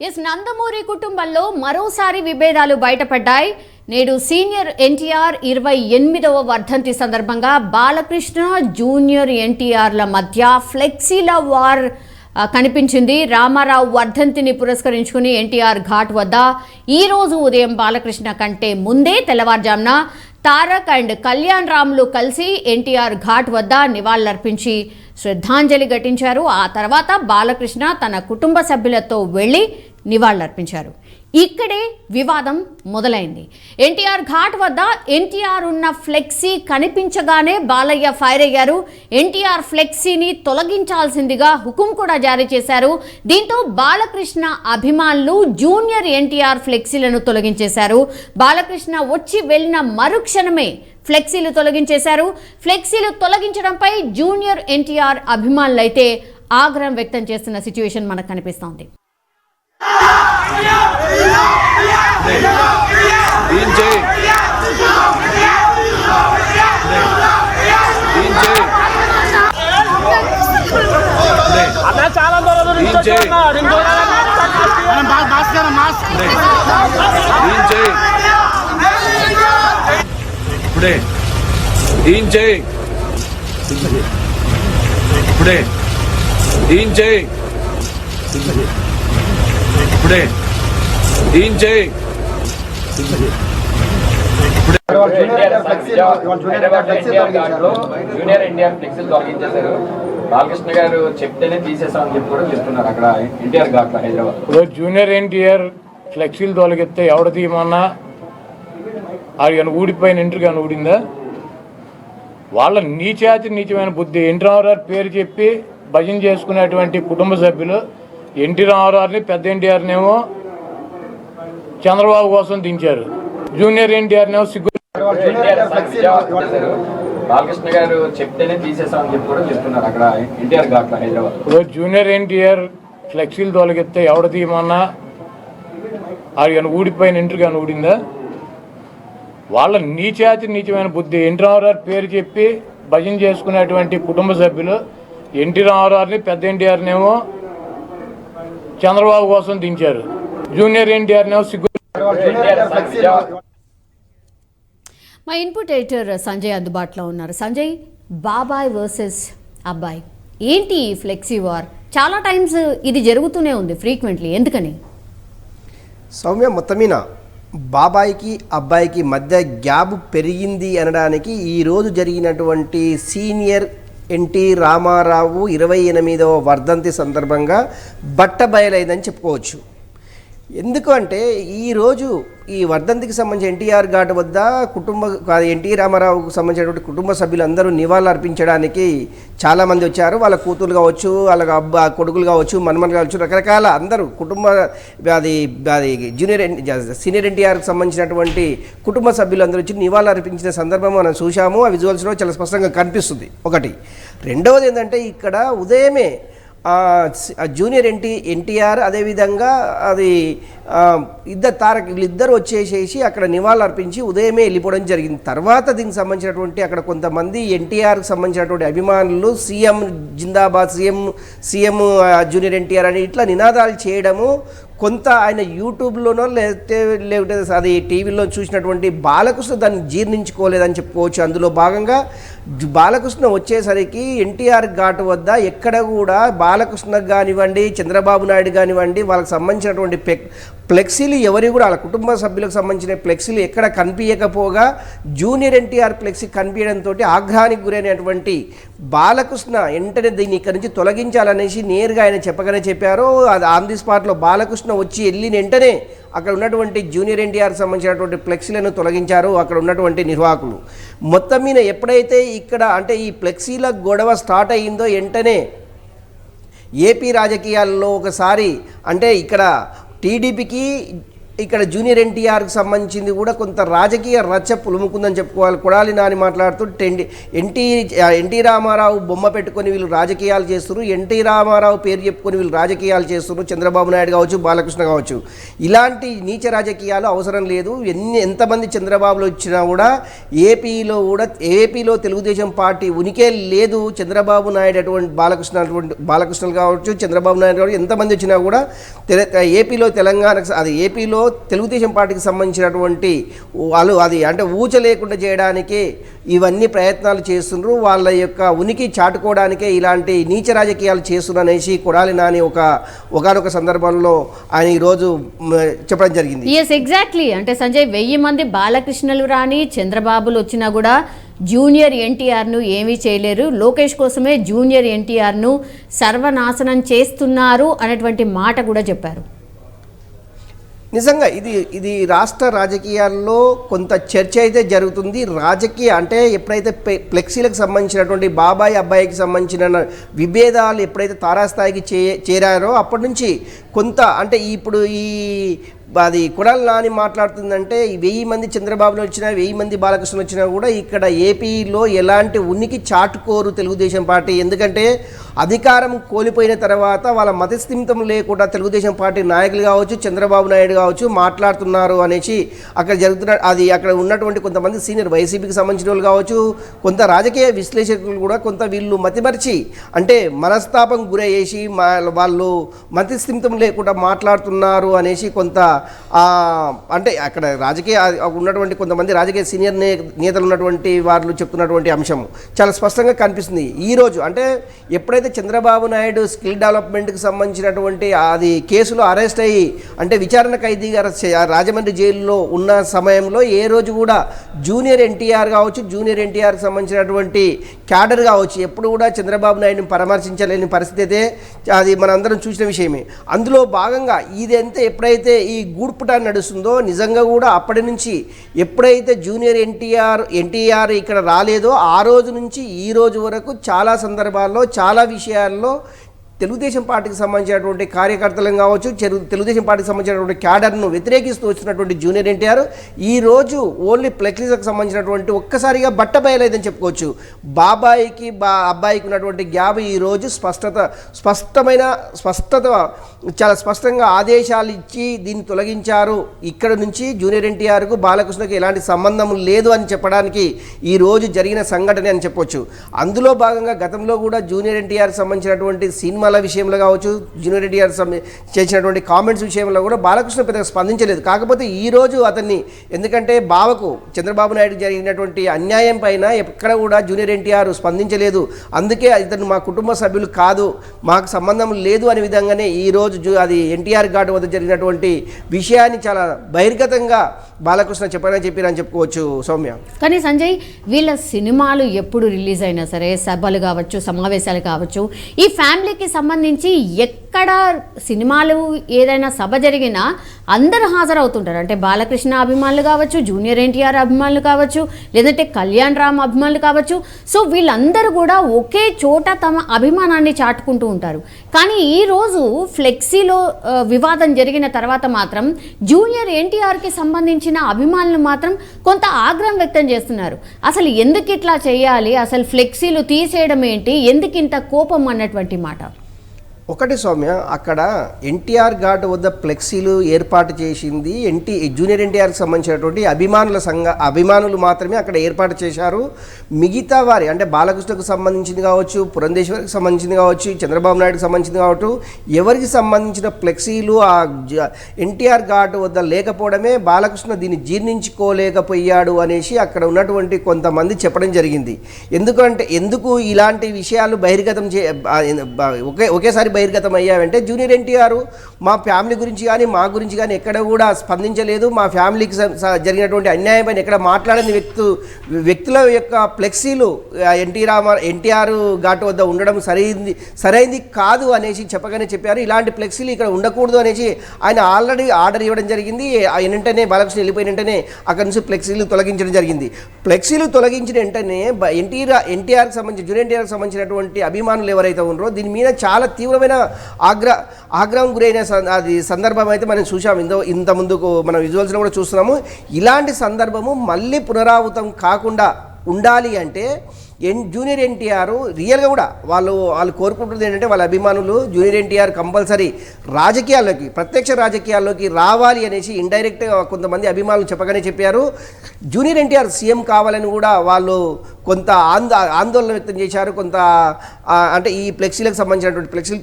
నందమూరి కుటుంబంలో మరోసారి విభేదాలు బయటపడ్డాయి. నేడు సీనియర్ ఎన్టీఆర్ 28వ వర్ధంతి సందర్భంగా బాలకృష్ణ జూనియర్ ఎన్టీఆర్ల మధ్య ఫ్లెక్సీల వార్ కనిపించింది. రామారావు వర్ధంతిని పురస్కరించుకుని ఎన్టీఆర్ ఘాట్ వద్ద ఈ రోజు ఉదయం బాలకృష్ణ కంటే ముందే తెల్లవారుజామున తారక్ అండ్ కళ్యాణ్ రామ్లు కలిసి ఎన్టీఆర్ ఘాట్ వద్ద నివాళులర్పించి శ్రద్ధాంజలి ఘటించారు. ఆ తర్వాత బాలకృష్ణ తన కుటుంబ సభ్యులతో వెళ్లి నివాళులర్పించారు. ఇక్కడే వివాదం మొదలైంది. ఎన్టీఆర్ ఘాట్ వద్ద ఎన్టీఆర్ ఉన్న ఫ్లెక్సీ కనిపించగానే బాలయ్య ఫైర్ అయ్యారు. ఎన్టీఆర్ ఫ్లెక్సీని తొలగించాల్సిందిగా హుకుం కూడా జారీ చేశారు. దీంతో బాలకృష్ణ అభిమానులు జూనియర్ ఎన్టీఆర్ ఫ్లెక్సీలను తొలగించేశారు. బాలకృష్ణ వచ్చి వెళ్లిన మరుక్షణమే ఫ్లెక్సీలు తొలగించేశారు. ఫ్లెక్సీలు తొలగించడంపై జూనియర్ ఎన్టీఆర్ అభిమానులైతే ఆగ్రహం వ్యక్తం చేస్తున్న సిచ్యువేషన్ మనకు కనిపిస్తోంది. జూనియర్ ఎన్టీఆర్ ఫ్లెక్సీలు తొలగించేశారు. బాలకృష్ణ గారు చెప్తేనే తీసేసామని చెప్పి కూడా చెప్తున్నారు అక్కడ ఎన్టీఆర్ ఘాట్ లో హైదరాబాద్. జూనియర్ ఎన్టీఆర్ ఫ్లెక్సీలు తొలగిస్తే ఎవడ తీయమన్నా అది కానీ ఊడిపోయిన ఇంటర్ కానీ ఊడిందా? వాళ్ళ నీచమైన బుద్ధి. ఎన్టీ రామారావు పేరు చెప్పి భజన చేసుకునేటువంటి కుటుంబ సభ్యులు ఎన్టీ రామారావుని పెద్ద ఎన్టీఆర్నేమో చంద్రబాబు కోసం దించారు. జూనియర్ ఎన్టీఆర్నేమో సిగ్గు. బాలకృష్ణ గారు చెప్తేనే తీసేసామని చెప్పి కూడా చెప్తున్నారు అక్కడ ఎన్టీఆర్ ఘాట్ లో హైదరాబాద్. జూనియర్ ఎన్టీఆర్ ఫ్లెక్సీలు తొలగిస్తే ఎవడ తీయమన్నా అది కానీ ఊడిపోయిన ఇంటర్ కానీ ఊడిందా? వాళ్ళ నీచమైన బుద్ధి. ఎన్టీ రామారావు పేరు చెప్పి భజన చేసుకునేటువంటి కుటుంబ సభ్యులు ఎన్టీ రామారావుని పెద్ద ఎన్టీఆర్నేమో చంద్రబాబు కోసం దించారు. జూనియర్ ఎన్టీఆర్నేమో సిగ్గు. మా ఇన్పుట్ ఎడిటర్ సంజయ్ అందుబాటులో ఉన్నారు. సంజయ్, బాబాయ్ వర్సెస్ అబ్బాయి ఏంటి ఈ ఫ్లెక్సీ వార్? చాలా టైమ్స్ ఇది జరుగుతూనే ఉంది ఫ్రీక్వెంట్లీ, ఎందుకని? సౌమ్య, మొత్తమీన బాబాయికి అబ్బాయికి మధ్య గ్యాప్ పెరిగింది అనడానికి ఈరోజు జరిగినటువంటి సీనియర్ ఎన్టీ రామారావు 28వ వర్ధంతి సందర్భంగా బట్టబయలైందని చెప్పుకోవచ్చు. ఎందుకు అంటే ఈరోజు ఈ వర్ధంతికి సంబంధించి ఎన్టీఆర్ ఘాట్ వద్ద ఎన్టీ రామారావుకు సంబంధించినటువంటి కుటుంబ సభ్యులందరూ నివాళులు అర్పించడానికి చాలామంది వచ్చారు. వాళ్ళ కూతురు కావచ్చు, వాళ్ళ కొడుకులు కావచ్చు, మన్మన్లు కావచ్చు, రకరకాల అందరూ అది సీనియర్ ఎన్టీఆర్కి సంబంధించినటువంటి కుటుంబ సభ్యులందరూ వచ్చి నివాళులు అర్పించిన సందర్భం మనం చూసాము. ఆ విజువల్స్లో చాలా స్పష్టంగా కనిపిస్తుంది. ఒకటి. రెండవది ఏంటంటే ఇక్కడ ఉదయమే జూనియర్ ఎన్టీఆర్ అదేవిధంగా అది తారక్ వీళ్ళిద్దరు వచ్చేసేసి అక్కడ నివాళులు అర్పించి ఉదయమే వెళ్ళిపోవడం జరిగింది. తర్వాత దీనికి సంబంధించినటువంటి అక్కడ కొంతమంది ఎన్టీఆర్కి సంబంధించినటువంటి అభిమానులు సీఎం జిందాబాద్, సీఎం జూనియర్ ఎన్టీఆర్ అని ఇట్లా నినాదాలు చేయడము, కొంత ఆయన యూట్యూబ్లోనో లేకపోతే అది టీవీలో చూసినటువంటి బాలకృష్ణ దాన్ని జీర్ణించుకోలేదని చెప్పుకోవచ్చు. అందులో భాగంగా బాలకృష్ణ వచ్చేసరికి ఎన్టీఆర్ ఘాట్ వద్ద ఎక్కడ కూడా బాలకృష్ణ కానివ్వండి, చంద్రబాబు నాయుడు కానివ్వండి, వాళ్ళకి సంబంధించినటువంటి ఫ్లెక్సీలు ఎవరి కూడా వాళ్ళ కుటుంబ సభ్యులకు సంబంధించిన ఫ్లెక్సీలు ఎక్కడ కనిపించకపోగా జూనియర్ ఎన్టీఆర్ ఫ్లెక్సీ కనిపించడంతో ఆగ్రహానికి గురైనటువంటి బాలకృష్ణ వెంటనే దీన్ని ఇక్కడి నుంచి తొలగించాలనేసి నేరుగా ఆయన చెప్పారు. అది ఆన్ ది స్పాట్లో బాలకృష్ణ వచ్చి వెళ్ళిన వెంటనే అక్కడ ఉన్నటువంటి జూనియర్ ఎన్టీఆర్ సంబంధించినటువంటి ఫ్లెక్సీలను తొలగించారు అక్కడ ఉన్నటువంటి నిర్వాహకులు. మొత్తం మీద ఎప్పుడైతే ఇక్కడ అంటే ఈ ఫ్లెక్సీల గొడవ స్టార్ట్ అయ్యిందో వెంటనే ఏపీ రాజకీయాల్లో ఒకసారి అంటే ఇక్కడ టీడీపీకి ఇక్కడ జూనియర్ ఎన్టీఆర్కి సంబంధించింది కూడా కొంత రాజకీయ రచ్చ పులుముకుందని చెప్పుకోవాలి. కొడాలి నాని మాట్లాడుతూ ఎన్టీ రామారావు బొమ్మ పెట్టుకొని వీళ్ళు రాజకీయాలు చేస్తున్నారు, ఎన్టీ రామారావు పేరు చెప్పుకొని వీళ్ళు రాజకీయాలు చేస్తున్నారు, చంద్రబాబు నాయుడు కావచ్చు, బాలకృష్ణ కావచ్చు. ఇలాంటి నీచ రాజకీయాలు అవసరం లేదు. ఎంతమంది చంద్రబాబులు వచ్చినా కూడా ఏపీలో తెలుగుదేశం పార్టీ ఉనికే లేదు. చంద్రబాబు నాయుడు అటువంటి బాలకృష్ణలు కావచ్చు, చంద్రబాబు నాయుడు కావచ్చు, ఎంతమంది వచ్చినా కూడా ఏపీలో తెలుగుదేశం పార్టీకి సంబంధించినటువంటి వాళ్ళు అంటే ఊచ లేకుండా చేయడానికి ఇవన్నీ ప్రయత్నాలు చేస్తున్నారు. వాళ్ళ యొక్క ఉనికి చాటుకోవడానికే ఇలాంటి నీచ రాజకీయాలు చేస్తున్నారు అనేసి కొడాలి నాని ఒకనొక సందర్భంలో ఆయన ఈరోజు చెప్పడం జరిగింది. Yes, exactly. అంటే సంజయ్, 1000 మంది బాలకృష్ణలు రాని చంద్రబాబులు వచ్చినా కూడా జూనియర్ ఎన్టీఆర్ను ఏమీ చేయలేరు. లోకేష్ కోసమే జూనియర్ ఎన్టీఆర్ను సర్వనాశనం చేస్తున్నారు అనేటువంటి మాట కూడా చెప్పారు. నిజంగా ఇది రాష్ట్ర రాజకీయాల్లో కొంత చర్చ అయితే జరుగుతుంది. అంటే ఎప్పుడైతే ఫ్లెక్సీలకు సంబంధించినటువంటి బాబాయ్ అబ్బాయికి సంబంధించిన విభేదాలు ఎప్పుడైతే తారాస్థాయికి చేరారో అప్పటి నుంచి కొంత అంటే ఇప్పుడు అది కొడాలి నాని మాట్లాడుతుందంటే 1000 మంది చంద్రబాబులు వచ్చినా 1000 మంది బాలకృష్ణ వచ్చినా కూడా ఇక్కడ ఏపీలో ఎలాంటి ఉనికి చాటుకోరు తెలుగుదేశం పార్టీ. ఎందుకంటే అధికారం కోల్పోయిన తర్వాత వాళ్ళ మతస్థిమితం లేకుండా తెలుగుదేశం పార్టీ నాయకులు కావచ్చు, చంద్రబాబు నాయుడు కావచ్చు మాట్లాడుతున్నారు అనేసి అక్కడ అక్కడ ఉన్నటువంటి కొంతమంది సీనియర్ వైసీపీకి సంబంధించిన వాళ్ళు కావచ్చు, కొంత రాజకీయ విశ్లేషకులు కూడా కొంత వీళ్ళు మతిమరిచి అంటే మనస్తాపం గురయ్యేసి వాళ్ళు మతస్థిమితం లేకుండా మాట్లాడుతున్నారు అనేసి కొంత అంటే అక్కడ ఉన్నటువంటి కొంతమంది రాజకీయ సీనియర్ నేతలు ఉన్నటువంటి వాళ్ళు చెప్తున్నటువంటి అంశం చాలా స్పష్టంగా కనిపిస్తుంది. ఈరోజు అంటే ఎప్పుడైతే చంద్రబాబు నాయుడు స్కిల్ డెవలప్మెంట్కి సంబంధించినటువంటి అది కేసులో అరెస్ట్ అయ్యి అంటే విచారణ ఖైదీగా రాజమండ్రి జైల్లో ఉన్న సమయంలో ఏ రోజు కూడా జూనియర్ ఎన్టీఆర్ కావచ్చు, జూనియర్ ఎన్టీఆర్కి సంబంధించినటువంటి క్యాడర్ కావచ్చు ఎప్పుడు కూడా చంద్రబాబు నాయుడుని పరామర్శించలేని పరిస్థితి అయితే అది మనందరం చూసిన విషయమే. అందులో భాగంగా ఇదంతా ఎప్పుడైతే ఈ గూడ్పుట నడుస్తుందో నిజంగా కూడా అప్పటి నుంచి ఎప్పుడైతే జూనియర్ ఎన్టీఆర్ ఇక్కడ రాలేదో ఆ రోజు నుంచి ఈ రోజు వరకు చాలా సందర్భాల్లో చాలా విషయాల్లో తెలుగుదేశం పార్టీకి సంబంధించినటువంటి కార్యకర్తలను కావచ్చు, తెలుగుదేశం పార్టీకి సంబంధించినటువంటి క్యాడర్ను వ్యతిరేకిస్తూ వచ్చినటువంటి జూనియర్ ఎన్టీఆర్ ఈరోజు ఓన్లీ ఫ్లెక్సీలకు సంబంధించినటువంటి ఒక్కసారిగా బట్టబయలేదని చెప్పుకోవచ్చు. అబ్బాయికి ఉన్నటువంటి గ్యాప్ ఈరోజు స్పష్టత చాలా స్పష్టంగా ఆదేశాలు ఇచ్చి దీన్ని తొలగించారు. ఇక్కడ నుంచి జూనియర్ ఎన్టీఆర్కు బాలకృష్ణకు ఎలాంటి సంబంధం లేదు అని చెప్పడానికి ఈరోజు జరిగిన సంఘటన అని చెప్పొచ్చు. అందులో భాగంగా గతంలో కూడా జూనియర్ ఎన్టీఆర్కి సంబంధించినటువంటి సినిమా విషయంలో కావచ్చు, జూనియర్ ఎన్టీఆర్ చేసినటువంటి కామెంట్స్ విషయంలో కూడా బాలకృష్ణ పెద్దగా స్పందించలేదు. కాకపోతే ఈరోజు అతన్ని ఎందుకంటే బావకు చంద్రబాబు నాయుడు జరిగినటువంటి అన్యాయం పైన ఎక్కడ కూడా జూనియర్ ఎన్టీఆర్ స్పందించలేదు. అందుకే ఇతను మా కుటుంబ సభ్యులు కాదు, మాకు సంబంధం లేదు అనే విధంగానే ఈరోజు అది ఎన్టీఆర్ ఘాట్ వద్ద జరిగినటువంటి విషయాన్ని చాలా బహిర్గతంగా బాలకృష్ణ చెప్పారని చెప్పుకోవచ్చు సౌమ్య. కానీ సంజయ్, వీళ్ళ సినిమాలు ఎప్పుడు రిలీజ్ అయినా సరే, సభలు కావచ్చు, సమావేశాలు కావచ్చు, ఈ ఫ్యామిలీకి సంబంధించి ఎక్కడ సినిమాలు ఏదైనా సభ జరిగినా అందరూ హాజరవుతుంటారు. అంటే బాలకృష్ణ అభిమానులు కావచ్చు, జూనియర్ ఎన్టీఆర్ అభిమానులు కావచ్చు, లేదంటే కళ్యాణ్ రామ్ అభిమానులు కావచ్చు. సో వీళ్ళందరూ కూడా ఒకే చోట తమ అభిమానాన్ని చాటుకుంటూ ఉంటారు. కానీ ఈరోజు ఫ్లెక్సీలో వివాదం జరిగిన తర్వాత మాత్రం జూనియర్ ఎన్టీఆర్కి సంబంధించిన అభిమానులు మాత్రం కొంత ఆగ్రహం వ్యక్తం చేస్తున్నారు. అసలు ఎందుకు ఇట్లా చేయాలి, అసలు ఫ్లెక్సీలు తీసేయడం ఏంటి, ఎందుకు ఇంత కోపం అన్నటువంటి మాట. ఒకటి సౌమ్య, అక్కడ ఎన్టీఆర్ ఘాట్ వద్ద ఫ్లెక్సీలు ఏర్పాటు చేసింది జూనియర్ ఎన్టీఆర్కి సంబంధించినటువంటి అభిమానులు మాత్రమే అక్కడ ఏర్పాటు చేశారు. మిగతా వారి అంటే బాలకృష్ణకు సంబంధించింది కావచ్చు, పురంధేశ్వరికి సంబంధించింది కావచ్చు, చంద్రబాబు నాయుడుకి సంబంధించింది కావచ్చు, ఎవరికి సంబంధించిన ఫ్లెక్సీలు ఆ ఎన్టీఆర్ ఘాట్ వద్ద లేకపోవడమే బాలకృష్ణ దీన్ని జీర్ణించుకోలేకపోయాడు అనేసి అక్కడ ఉన్నటువంటి కొంతమంది చెప్పడం జరిగింది. ఎందుకు ఇలాంటి విషయాలు బహిర్గతం ఒకేసారి బహిర్గతం అయ్యావంటే జూనియర్ ఎన్టీఆర్ మా ఫ్యామిలీ గురించి కానీ మా గురించి కానీ ఎక్కడ కూడా స్పందించలేదు, మా ఫ్యామిలీకి జరిగినటువంటి అన్యాయం పైన ఎక్కడ మాట్లాడని వ్యక్తుల యొక్క ఫ్లెక్సీలు ఎన్టీఆర్ ఘాట్ వద్ద ఉండడం సరైంది కాదు అనేసి చెప్పారు. ఇలాంటి ఫ్లెక్సీలు ఇక్కడ ఉండకూడదు అనేసి ఆయన ఆల్రెడీ ఆర్డర్ ఇవ్వడం జరిగింది. వెంటనే బాలకృష్ణ వెళ్ళిపోయిన వెంటనే అక్కడ నుంచి ఫ్లెక్సీలు తొలగించడం జరిగింది. ఫ్లెక్సీలు తొలగించిన వెంటనే జూనియర్ ఎన్టీఆర్కి సంబంధించినటువంటి అభిమానులు ఎవరైతే ఉన్నారో దీని మీద చాలా తీవ్రమైన తీవ్రమైన ఆగ్రహం గురైన అది సందర్భం అయితే మనం చూసాం. ఇంత ముందుకు మనం విజువల్స్లో కూడా చూస్తున్నాము. ఇలాంటి సందర్భము మళ్ళీ పునరావృతం కాకుండా ఉండాలి అంటే జూనియర్ ఎన్టీఆర్ రియల్గా కూడా వాళ్ళు కోరుకుంటుంది ఏంటంటే వాళ్ళ అభిమానులు జూనియర్ ఎన్టీఆర్ కంపల్సరీ రాజకీయాల్లోకి, ప్రత్యక్ష రాజకీయాల్లోకి రావాలి అనేసి ఇండైరెక్ట్గా కొంతమంది అభిమానులు చెప్పగానే చెప్పారు. జూనియర్ ఎన్టీఆర్ సీఎం కావాలని కూడా వాళ్ళు కొంత ఆందోళన వ్యక్తం చేశారు. కొంత అంటే ఈ ఫ్లెక్సీలకు సంబంధించినటువంటి ఫ్లెక్సీల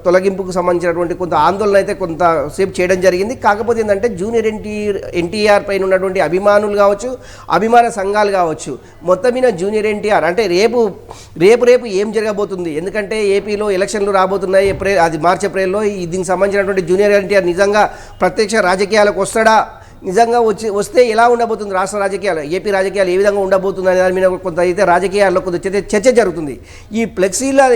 తొలగింపుకు సంబంధించినటువంటి కొంత ఆందోళన అయితే కొంతసేపు చేయడం జరిగింది. కాకపోతే ఏంటంటే జూనియర్ ఎన్టీఆర్ పైన ఉన్నటువంటి అభిమానులు కావచ్చు, అభిమాన సంఘాలు కావచ్చు, మొత్తం మీద జూనియర్ ఎన్టీఆర్ అంటే రేపు ఏం జరగబోతుంది, ఎందుకంటే ఏపీలో ఎలక్షన్లు రాబోతున్నాయి మార్చి ఏప్రిల్లో. దీనికి సంబంధించినటువంటి జూనియర్ ఎన్టీఆర్ నిజంగా ప్రత్యక్ష రాజకీయాలకు వస్తాడా, నిజంగా వస్తే ఎలా ఉండబోతుంది రాష్ట్ర రాజకీయాలు, ఏపీ రాజకీయాలు ఏ విధంగా ఉండబోతుంది అనే దాని మీద కొంత అయితే రాజకీయాల్లో కొంత చర్చ జరుగుతుంది. ఈ ఫ్లెక్సీల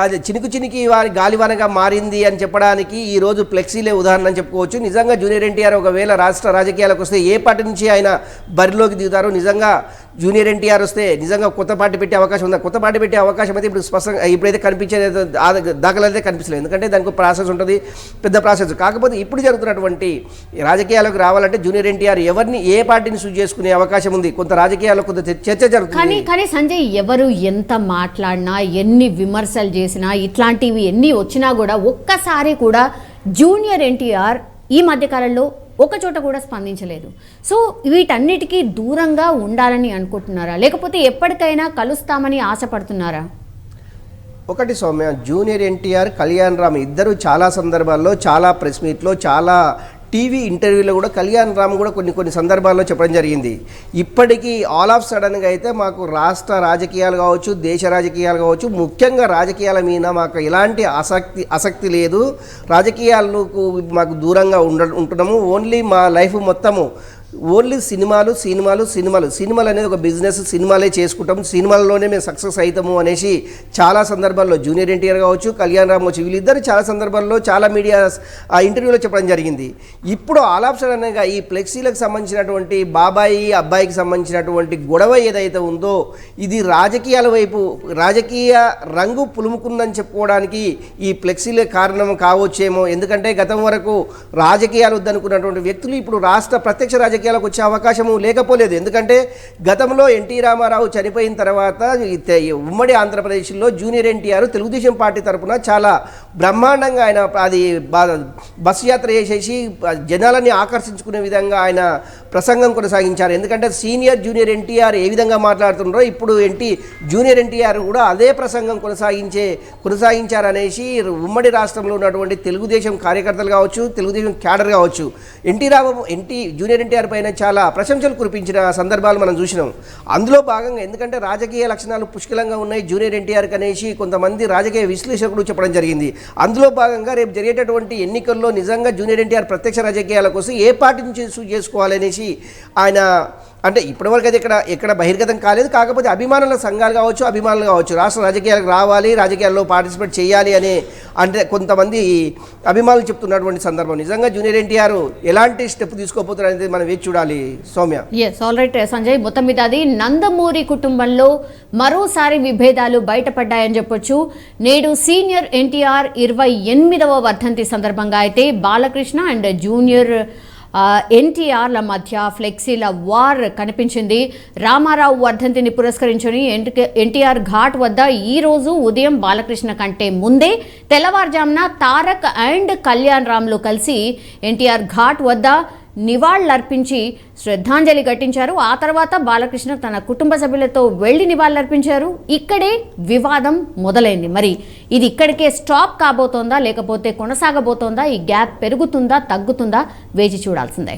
అది చినికి వారి గాలివానగా మారింది అని చెప్పడానికి ఈరోజు ఫ్లెక్సీలే ఉదాహరణ అని చెప్పుకోవచ్చు. నిజంగా జూనియర్ ఎన్టీఆర్ ఒకవేళ రాష్ట్ర రాజకీయాలకు వస్తే ఏ పార్టీ నుంచి ఆయన బరిలోకి దిగుతారు, నిజంగా జూనియర్ ఎన్టీఆర్ వస్తే నిజంగా కొత్త పార్టీ పెట్టే అవకాశం ఉందా? కొత్త పార్టీ పెట్టే అవకాశం అయితే ఇప్పుడు స్పష్టంగా ఇప్పుడైతే కనిపించే దాఖలైతే కనిపించలేదు, ఎందుకంటే దానికి ప్రాసెస్ ఉంటుంది, పెద్ద ప్రాసెస్. కాకపోతే ఇప్పుడు జరుగుతున్నటువంటి రాజకీయాలకు రావాలంటే జూనియర్ ఎన్టీఆర్ ఎవరిని ఏ పార్టీని సూచ్ చేసుకునే అవకాశం ఉంది, కొంత రాజకీయాల్లో కొంత చర్చ జరుగుతుంది. కానీ సంజయ్, ఎవరు ఎంత మాట్లాడినా, ఎన్ని విమర్శలు చేసినా, ఇట్లాంటివి ఎన్ని వచ్చినా కూడా ఒక్కసారి కూడా జూనియర్ ఎన్టీఆర్ ఈ మధ్యకాలంలో ఒక చోట కూడా స్పందించలేదు. సో వీటన్నిటికీ దూరంగా ఉండాలని అనుకుంటున్నారా, లేకపోతే ఎప్పటికైనా కలుస్తామని ఆశపడుతున్నారా? ఒకటి సౌమ్య, జూనియర్ ఎన్టీఆర్, కళ్యాణ్ రామ్ ఇద్దరు చాలా సందర్భాల్లో, చాలా ప్రెస్ మీట్లో, చాలా టీవీ ఇంటర్వ్యూలో కూడా కళ్యాణ్ రామ్ కూడా కొన్ని సందర్భాల్లో చెప్పడం జరిగింది. ఇప్పటికీ ఆల్ ఆఫ్ సడన్గా అయితే మాకు రాష్ట్ర రాజకీయాలు కావచ్చు, దేశ రాజకీయాలు కావచ్చు, ముఖ్యంగా రాజకీయాల మీద మాకు ఎలాంటి ఆసక్తి లేదు, రాజకీయాలకు మాకు దూరంగా ఉంటున్నాము, ఓన్లీ మా లైఫ్ మొత్తము ఓన్లీ సినిమాలు అనేది ఒక బిజినెస్, సినిమాలే చేసుకుంటాం, సినిమాల్లోనే మేము సక్సెస్ అవుతాము అనేసి చాలా సందర్భాల్లో జూనియర్ ఎన్టీఆర్ కావచ్చు, కళ్యాణ్ రామ్ కావచ్చు, వీళ్ళిద్దరు చాలా సందర్భాల్లో చాలా మీడియా ఇంటర్వ్యూలో చెప్పడం జరిగింది. ఇప్పుడు ఆలాప్సడన్గా ఈ ఫ్లెక్సీలకు సంబంధించినటువంటి బాబాయి అబ్బాయికి సంబంధించినటువంటి గొడవ ఏదైతే ఉందో ఇది రాజకీయాల వైపు రాజకీయ రంగు పులుముకుందని చెప్పుకోవడానికి ఈ ఫ్లెక్సీలే కారణం కావచ్చేమో. ఎందుకంటే గతం వరకు రాజకీయాలు వద్దనుకున్నటువంటి వ్యక్తులు ఇప్పుడు రాష్ట్ర ప్రత్యక్ష రాజకీయాలకు వచ్చే అవకాశము లేకపోలేదు. ఎందుకంటే గతంలో ఎన్టీ రామారావు చనిపోయిన తర్వాత ఉమ్మడి ఆంధ్రప్రదేశ్లో జూనియర్ ఎన్టీఆర్ తెలుగుదేశం పార్టీ తరఫున చాలా బ్రహ్మాండంగా ఆయన అది బస్సు యాత్ర చేసేసి జనాలని ఆకర్షించుకునే విధంగా ఆయన ప్రసంగం కొనసాగించారు. ఎందుకంటే సీనియర్ జూనియర్ ఎన్టీఆర్ ఏ విధంగా మాట్లాడుతున్నారో ఇప్పుడు జూనియర్ ఎన్టీఆర్ కూడా అదే ప్రసంగం కొనసాగించారనేసి ఉమ్మడి రాష్ట్రంలో ఉన్నటువంటి తెలుగుదేశం కార్యకర్తలు కావచ్చు, తెలుగుదేశం క్యాడర్ కావచ్చు, జూనియర్ ఎన్టీఆర్ పైన చాలా ప్రశంసలు కురిపించిన సందర్భాలు మనం చూసినాం. అందులో భాగంగా ఎందుకంటే రాజకీయ లక్షణాలు పుష్కలంగా ఉన్నాయి జూనియర్ ఎన్టీఆర్కి అనేసి కొంతమంది రాజకీయ విశ్లేషకులు చెప్పడం జరిగింది. అందులో భాగంగా రేపు జరిగేటటువంటి ఎన్నికల్లో నిజంగా జూనియర్ ఎన్టీఆర్ ప్రత్యక్ష రాజకీయాల కోసం ఏ పార్టీ నుంచి చేసుకోవాలనేసి ఆయన అంటే ఇప్పటివరకు అయితే ఎక్కడ బహిర్గతం కాలేదు. కాకపోతే అభిమానుల సంఘాలు కావచ్చు, రాష్ట్ర రాజకీయాలకు రావాలి, రాజకీయాల్లో పార్టిసిపేట్ చేయాలి అని అంటే కొంతమంది అభిమానులు చెప్తున్నటువంటి సందర్భం. నిజంగా జూనియర్ ఎన్టీఆర్ ఎలాంటి స్టెప్ తీసుకోపోతారు అనేది మనం వేచి చూడాలి Soumya. Yes, all right Sanjay. మొత్తం మీద అది నందమూరి కుటుంబంలో మరోసారి విభేదాలు బయటపడ్డాయని చెప్పొచ్చు. నేడు సీనియర్ ఎన్టీఆర్ 28వ వర్ధంతి సందర్భంగా అయితే బాలకృష్ణ అండ్ జూనియర్ ఎన్టీఆర్ల మధ్య ఫ్లెక్సీల వార్ కనిపించింది. రామారావు వర్ధంతిని పురస్కరించుని ఎన్టీఆర్ ఘాట్ వద్ద ఈరోజు ఉదయం బాలకృష్ణ కంటే ముందే తెల్లవారుజామున తారక్ అండ్ కళ్యాణ్ రామ్లు కలిసి ఎన్టీఆర్ ఘాట్ వద్ద నివాళులర్పించి శ్రద్ధాంజలి ఘటించారు. ఆ తర్వాత బాలకృష్ణ తన కుటుంబ సభ్యులతో వెళ్లి నివాళులర్పించారు. ఇక్కడే వివాదం మొదలైంది. మరి ఇది ఇక్కడికే స్టాప్ కాబోతోందా, లేకపోతే కొనసాగబోతోందా? ఈ గ్యాప్ పెరుగుతుందా, తగ్గుతుందా? వేచి చూడాల్సిందే.